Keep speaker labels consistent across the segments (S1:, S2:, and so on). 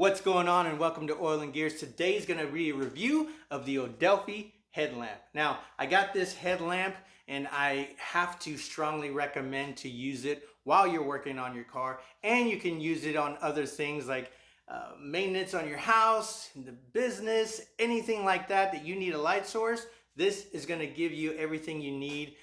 S1: What's going on, and welcome to Oil and Gears. Today's going to be a review of the Odelfi Headlamp. Now, I got this headlamp and I have to strongly recommend to use it while you're working on your car, and you can use it on other things like maintenance on your house, in the business, anything like that you need a light source. This is going to give you everything you need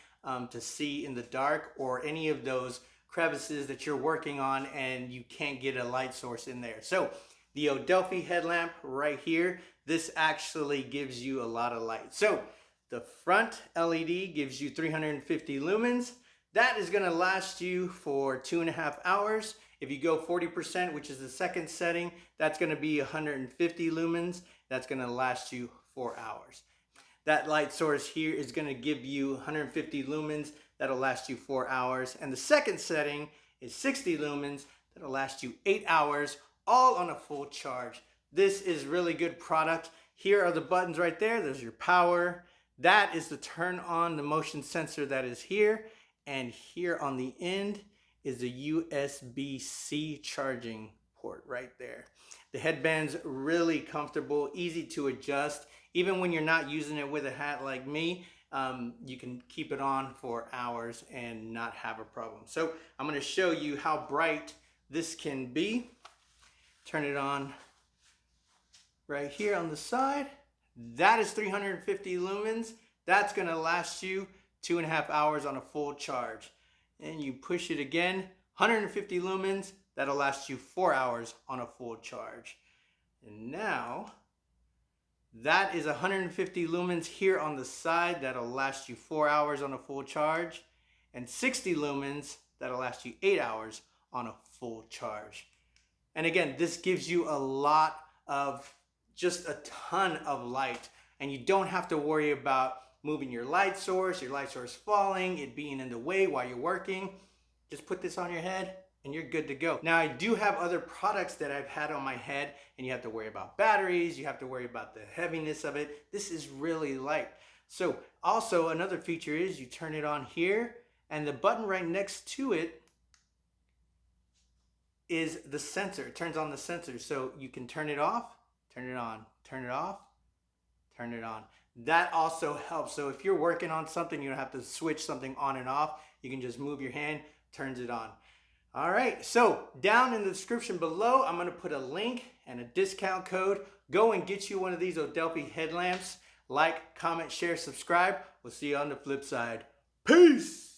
S1: to see in the dark, or any of those crevices that you're working on and you can't get a light source in there. So the Odelfi headlamp right here, this actually gives you a lot of light. So the front LED gives you 350 lumens. That is going to last you for 2.5 hours. If you go 40%, which is the second setting, that's going to be 150 lumens. That's going to last you 4 hours. That light source here is going to give you 150 lumens. That'll last you 4 hours. And the second setting is 60 lumens. That'll last you 8 hours, all on a full charge. This is really good product. Here are the buttons right there. There's your power. That is to turn on the motion sensor that is here. And here on the end is the USB-C charging port right there. The headband's really comfortable, easy to adjust. Even when you're not using it with a hat like me, you can keep it on for hours and not have a problem. So I'm going to show you how bright this can be. Turn it on right here on the side. That is 350 lumens. That's going to last you 2.5 hours on a full charge. And you push it again, 150 lumens. That'll last you 4 hours on a full charge. And now that is 150 lumens here on the side. That'll last you 4 hours on a full charge. And 60 lumens, that'll last you 8 hours on a full charge. And again, this gives you a lot of, just a ton of light. And you don't have to worry about moving your light source falling, it being in the way while you're working. Just put this on your head and you're good to go. Now, I do have other products that I've had on my head, and you have to worry about batteries, you have to worry about the heaviness of it. This is really light. So also another feature is you turn it on here, and the button right next to it is the sensor. It turns on the sensor, so you can turn it off, turn it on, turn it off, turn it on. That also helps. So if you're working on something, you don't have to switch something on and off. You can just move your hand, turns it on. All right, so down in the description below, I'm gonna put a link and a discount code. Go and get you one of these Odelfi headlamps. Like, comment, share, subscribe. We'll see you on the flip side. Peace!